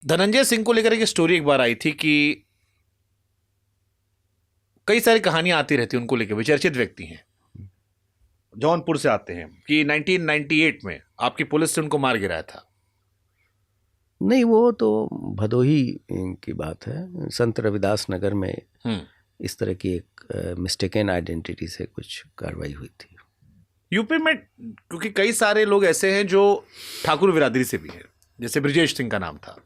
धनंजय सिंह को लेकर एक स्टोरी एक बार आई थी कि कई सारी कहानियां आती रहती उनको लेकर, वे चर्चित व्यक्ति हैं, जौनपुर से आते हैं, कि 1998 में आपकी पुलिस से उनको मार गिराया था। नहीं, वो तो भदोही की बात है। संत रविदास नगर में इस तरह की एक मिस्टेकन आइडेंटिटी से कुछ कार्रवाई हुई थी। यूपी में क्योंकि कई सारे लोग ऐसे हैं जो ठाकुर बिरादरी से भी हैं, जैसे ब्रजेश सिंह का नाम था,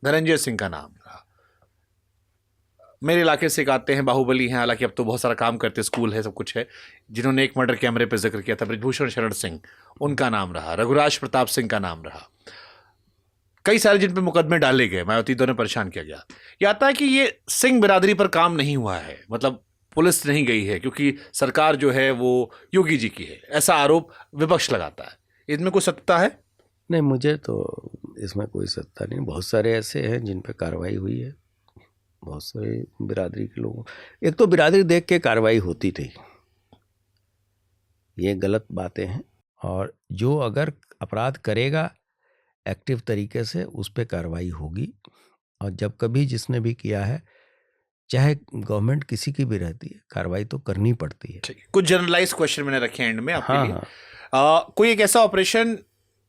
धनंजय सिंह का नाम था, मेरे इलाके से एक आते हैं बाहुबली हैं, हालांकि अब तो बहुत सारा काम करते, स्कूल है, सब कुछ है, जिन्होंने एक मर्डर कैमरे पे जिक्र किया था, ब्रजभूषण शरण सिंह, उनका नाम रहा, रघुराज प्रताप सिंह का नाम रहा, कई सारे जिन पे मुकदमे डाले गए, मायावती दोनों परेशान किया गया। ये आता है कि ये सिंह बिरादरी पर काम नहीं हुआ है, मतलब पुलिस नहीं गई है क्योंकि सरकार जो है वो योगी जी की है, ऐसा आरोप विपक्ष लगाता है। इसमें कोई सत्ता है? नहीं, मुझे तो इसमें कोई सत्ता नहीं। बहुत सारे ऐसे हैं जिन पे कार्रवाई हुई है, बहुत सारे बिरादरी के लोगों, एक तो बिरादरी देख के कार्रवाई होती थी, ये गलत बातें हैं। और जो अगर अपराध करेगा एक्टिव तरीके से, उस पर कार्रवाई होगी। और जब कभी जिसने भी किया है, चाहे गवर्नमेंट किसी की भी रहती है, कार्रवाई तो करनी पड़ती है। कुछ जनरलाइज क्वेश्चन मैंने रखे एंड में आपके लिए। हाँ। कोई एक ऐसा ऑपरेशन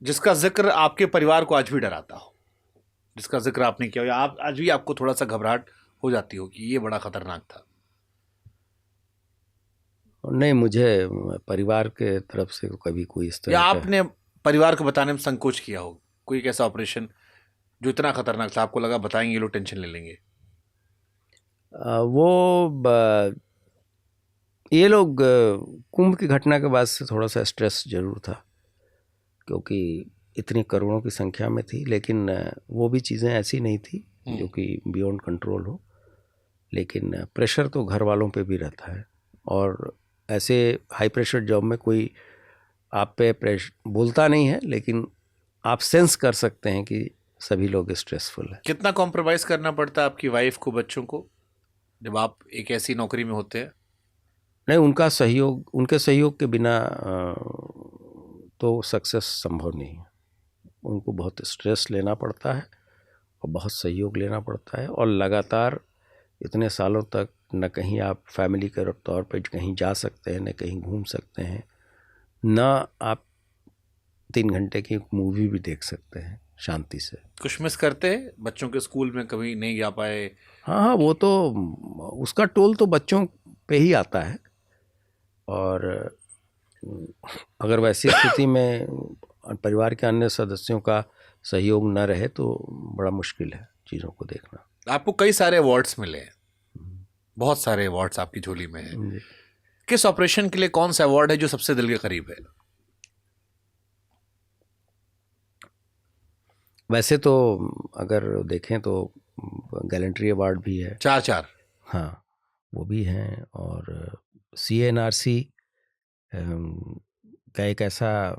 जिसका जिक्र आपके परिवार को आज भी डराता हो, जिसका जिक्र आपने किया हो, या आप आज भी आपको थोड़ा सा घबराहट हो जाती हो कि ये बड़ा खतरनाक था? नहीं, मुझे परिवार के तरफ से कभी कोई इस तरह या आपने परिवार को बताने में संकोच किया हो, कोई एक ऐसा ऑपरेशन जो इतना खतरनाक था, आपको लगा बताएंगे लोग टेंशन ले लेंगे? ये लोग कुंभ की घटना के बाद से थोड़ा सा स्ट्रेस जरूर था, क्योंकि इतनी करोड़ों की संख्या में थी, लेकिन वो भी चीज़ें ऐसी नहीं थी जो कि बियॉन्ड कंट्रोल हो। लेकिन प्रेशर तो घर वालों पे भी रहता है, और ऐसे हाई प्रेशर जॉब में कोई आप पे प्रेशर बोलता नहीं है, लेकिन आप सेंस कर सकते हैं कि सभी लोग स्ट्रेसफुल है। कितना कॉम्प्रोमाइज़ करना पड़ता है आपकी वाइफ को, बच्चों को, जब आप एक ऐसी नौकरी में होते हैं? नहीं, उनके सहयोग के बिना तो सक्सेस संभव नहीं है। उनको बहुत स्ट्रेस लेना पड़ता है और बहुत सहयोग लेना पड़ता है, और लगातार इतने सालों तक न कहीं आप फैमिली के तौर पर कहीं जा सकते हैं, न कहीं घूम सकते हैं, न आप 3 घंटे की मूवी भी देख सकते हैं शांति से। कुछ मिस करते हैं बच्चों के स्कूल में, कभी नहीं जा पाए? हाँ, वो तो उसका टोल तो बच्चों पे ही आता है, और अगर वैसी स्थिति में परिवार के अन्य सदस्यों का सहयोग न रहे तो बड़ा मुश्किल है चीज़ों को देखना। आपको कई सारे अवार्ड्स मिले हैं, बहुत सारे अवार्ड्स आपकी झोली में है। किस ऑपरेशन के लिए कौन सा अवार्ड है जो सबसे दिल के करीब है? वैसे तो अगर देखें तो गैलेंट्री अवार्ड भी है, 4 हाँ, वो भी हैं। और CNRC का एक ऐसा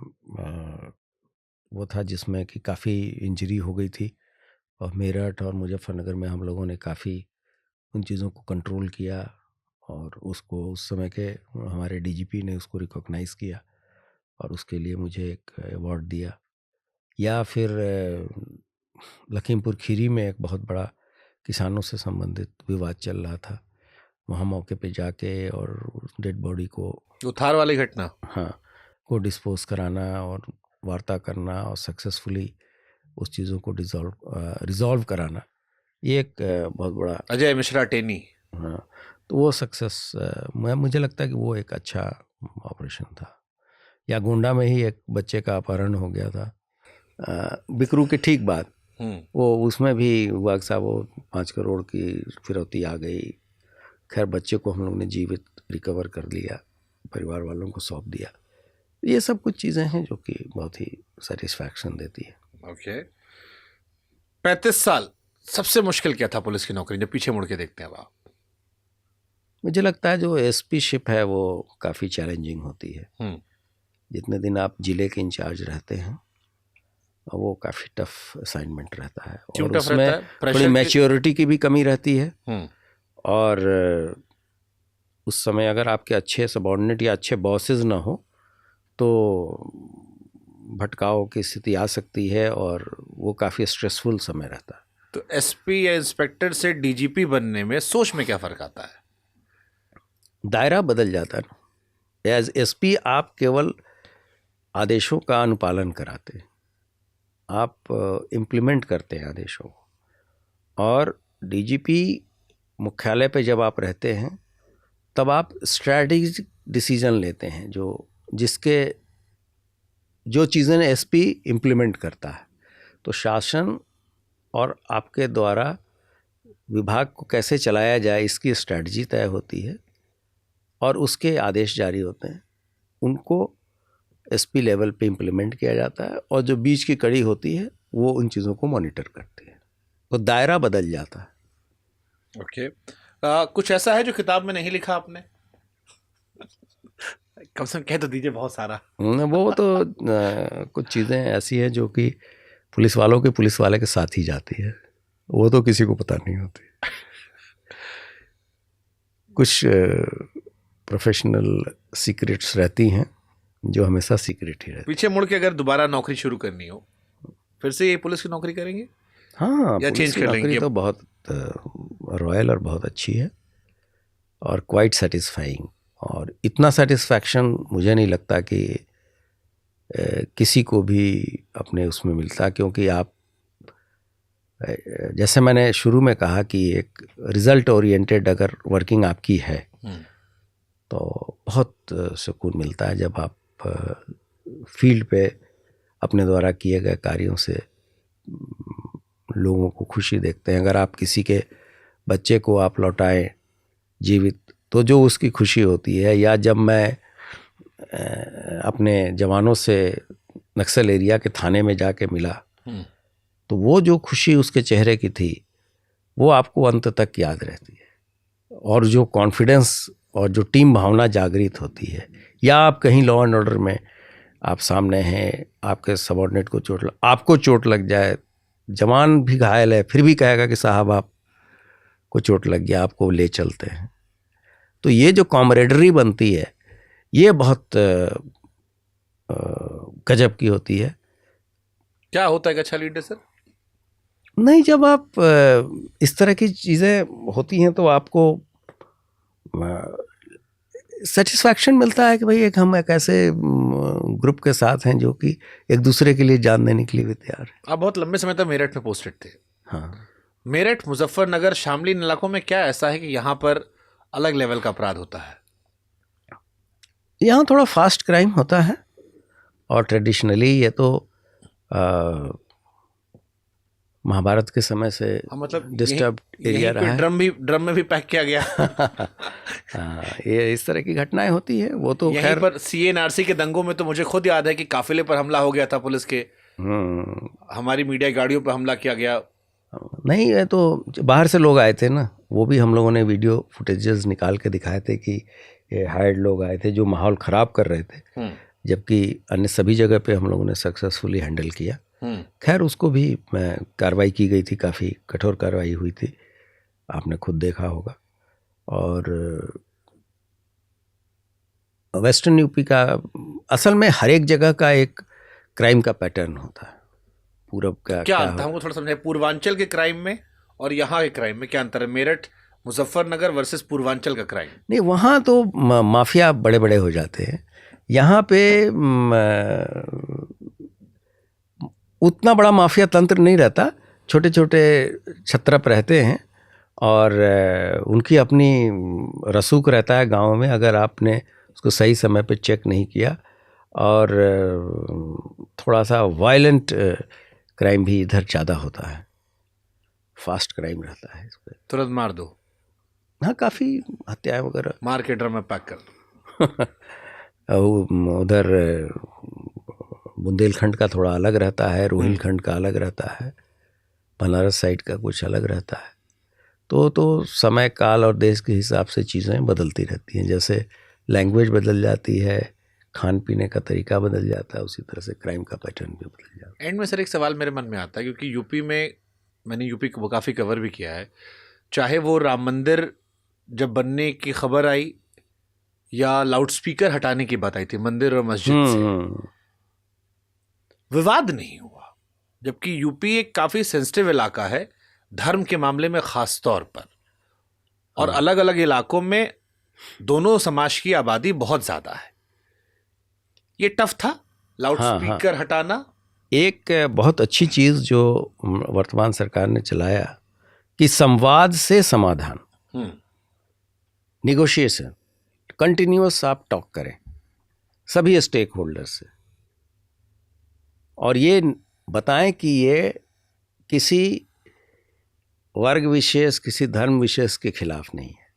वो था जिसमें कि काफ़ी इंजरी हो गई थी, और मेरठ और मुजफ्फरनगर में हम लोगों ने काफ़ी उन चीज़ों को कंट्रोल किया, और उसको उस समय के हमारे DGP ने उसको रिकॉग्नाइज़ किया और उसके लिए मुझे एक अवार्ड दिया। या फिर लखीमपुर खीरी में एक बहुत बड़ा किसानों से संबंधित विवाद चल रहा था, वहाँ मौके पे जाके और डेड बॉडी को, जो थार वाली घटना, हाँ, को डिस्पोज कराना और वार्ता करना और सक्सेसफुली उस चीज़ों को रिजॉल्व कराना, ये एक बहुत बड़ा, अजय मिश्रा टेनी, हाँ, तो वो सक्सेस मुझे लगता है कि वो एक अच्छा ऑपरेशन था। या गोंडा में ही एक बच्चे का अपहरण हो गया था, बिकरू के ठीक बाद, वो उसमें भी हुआ साहब, वो 5 करोड़ की फिरौती आ गई। खैर बच्चे को हम लोग ने जीवित रिकवर कर लिया, परिवार वालों को सौंप दिया। ये सब कुछ चीज़ें हैं जो कि बहुत ही सेटिस्फैक्शन देती है। ओके। 35 साल सबसे मुश्किल क्या था पुलिस की नौकरी, जब पीछे मुड़ के देखते हैं आप? मुझे लगता है जो SP शिप है वो काफ़ी चैलेंजिंग होती है। जितने दिन आप जिले के इंचार्ज रहते हैं वो काफ़ी टफ असाइनमेंट रहता है, और उसमें थोड़ी मैच्योरिटी की भी कमी रहती है। और उस समय अगर आपके अच्छे सबॉर्डिनेट या अच्छे बॉसेस ना हो तो भटकाव की स्थिति आ सकती है, और वो काफ़ी स्ट्रेसफुल समय रहता है। तो एसपी या इंस्पेक्टर से डीजीपी बनने में सोच में क्या फर्क आता है? दायरा बदल जाता है ना। एज एसपी आप केवल आदेशों का अनुपालन कराते हैं, आप इम्प्लीमेंट करते हैं आदेशों को। और डीजीपी मुख्यालय पे जब आप रहते हैं तब आप स्ट्रैटेजिक डिसीजन लेते हैं, जो चीज़ें एसपी इम्प्लीमेंट करता है। तो शासन और आपके द्वारा विभाग को कैसे चलाया जाए इसकी स्ट्रैटेजी तय होती है और उसके आदेश जारी होते हैं, उनको एसपी लेवल पे इम्प्लीमेंट किया जाता है और जो बीच की कड़ी होती है वो उन चीज़ों को मॉनिटर करती है। तो दायरा बदल जाता है। ओके। कुछ ऐसा है जो किताब में नहीं लिखा आपने? कम से कम कह तो दीजिए बहुत सारा। वो तो कुछ चीज़ें ऐसी हैं जो कि पुलिस वालों के पुलिस वाले के साथ ही जाती है, वो तो किसी को पता नहीं होती। कुछ प्रोफेशनल सीक्रेट्स रहती हैं जो हमेशा सीक्रेट ही रहती। पीछे मुड़ के अगर दोबारा नौकरी शुरू करनी हो, फिर से ये पुलिस की नौकरी करेंगे? हाँ, या चेंज कर लेंगे? तो बहुत रॉयल और बहुत अच्छी है और क्वाइट सेटिस्फाइंग। और इतना सेटिस्फैक्शन मुझे नहीं लगता कि किसी को भी अपने उसमें मिलता, क्योंकि आप जैसे मैंने शुरू में कहा कि एक रिजल्ट ओरिएंटेड अगर वर्किंग आपकी है तो बहुत सुकून मिलता है जब आप फील्ड पे अपने द्वारा किए गए कार्यों से लोगों को खुशी देखते हैं। अगर आप किसी के बच्चे को आप लौटाएं जीवित तो जो उसकी खुशी होती है, या जब मैं अपने जवानों से नक्सल एरिया के थाने में जाके मिला तो वो जो खुशी उसके चेहरे की थी वो आपको अंत तक याद रहती है। और जो कॉन्फिडेंस और जो टीम भावना जागृत होती है, या आप कहीं लॉ एंड ऑर्डर में आप सामने हैं, आपके सबऑर्डिनेट को आपको चोट लग जाए, जवान भी घायल है फिर भी कहेगा कि साहब आपको चोट लग गया, आपको ले चलते हैं। तो ये जो कॉमरेडरी बनती है ये बहुत गजब की होती है। क्या होता है अच्छा लीडर सर? नहीं, जब आप इस तरह की चीज़ें होती हैं तो आपको सेटिस्फैक्शन मिलता है कि भाई हम एक ऐसे ग्रुप के साथ हैं जो कि एक दूसरे के लिए जान देने के लिए भी तैयार है। आप बहुत लंबे समय तक मेरठ में पोस्टेड थे। हाँ, मेरठ, मुजफ्फरनगर, शामली इलाकों में क्या ऐसा है कि यहाँ पर अलग लेवल का अपराध होता है? यहाँ थोड़ा फास्ट क्राइम होता है और ट्रेडिशनली ये तो महाभारत के समय से मतलब डिस्टर्ब एरिया रहा है। ड्रम में भी पैक किया गया। हाँ, ये इस तरह की घटनाएं होती है। वो तो यहीं पर CNRC के दंगों में तो मुझे खुद याद है कि काफिले पर हमला हो गया था पुलिस के, हमारी मीडिया गाड़ियों पर हमला किया गया। नहीं, ये तो बाहर से लोग आए थे ना, वो भी हम लोगों ने वीडियो फुटेजेस निकाल के दिखाए थे कि ये हायर्ड लोग आए थे जो माहौल ख़राब कर रहे थे, जबकि अन्य सभी जगह पे हम लोगों ने सक्सेसफुली हैंडल किया। खैर उसको भी कार्रवाई की गई थी, काफ़ी कठोर कार्रवाई हुई थी, आपने खुद देखा होगा। और वेस्टर्न यूपी का असल में हर एक जगह का एक क्राइम का पैटर्न होता है। पूरब का क्या अंतर, हमको थोड़ा समझाइए। पूर्वांचल के क्राइम में और यहाँ के क्राइम में क्या अंतर है? मेरठ मुजफ्फरनगर वर्सेस पूर्वांचल का क्राइम। नहीं, वहाँ तो माफिया बड़े बड़े हो जाते हैं, यहाँ पे उतना बड़ा माफिया तंत्र नहीं रहता, छोटे छोटे छत्रप रहते हैं और उनकी अपनी रसूख रहता है गाँव में। अगर आपने उसको सही समय पे चेक नहीं किया और थोड़ा सा वायलेंट क्राइम भी इधर ज़्यादा होता है, फास्ट क्राइम रहता है, इस पर तुरंत मार दो। हाँ, काफ़ी हत्याएं वगैरह मार के ड्रम में पैक कर दो। उधर बुंदेलखंड का थोड़ा अलग रहता है, रोहिलखंड का अलग रहता है, बनारस साइड का कुछ अलग रहता है। तो समय काल और देश के हिसाब से चीज़ें बदलती रहती हैं। जैसे लैंग्वेज बदल जाती है, खान पीने का तरीका बदल जाता है, उसी तरह से क्राइम का पैटर्न भी बदल जाता है। एंड में सर एक सवाल मेरे मन में आता है, क्योंकि यूपी में मैंने यूपी को काफ़ी कवर भी किया है, चाहे वो राम मंदिर जब बनने की खबर आई या लाउडस्पीकर हटाने की बात आई थी मंदिर और मस्जिद से, विवाद नहीं हुआ। जबकि यूपी एक काफ़ी सेंसिटिव इलाका है, धर्म के मामले में खास तौर पर, और अलग अलग इलाकों में दोनों समाज की आबादी बहुत ज्यादा है, ये टफ था लाउड स्पीकर हटाना। एक बहुत अच्छी चीज जो वर्तमान सरकार ने चलाया कि संवाद से समाधान, निगोशिएशन, कंटिन्यूअस आप टॉक करें सभी स्टेक होल्डर से, और ये बताएं कि ये किसी वर्ग विशेष, किसी धर्म विशेष के खिलाफ नहीं है।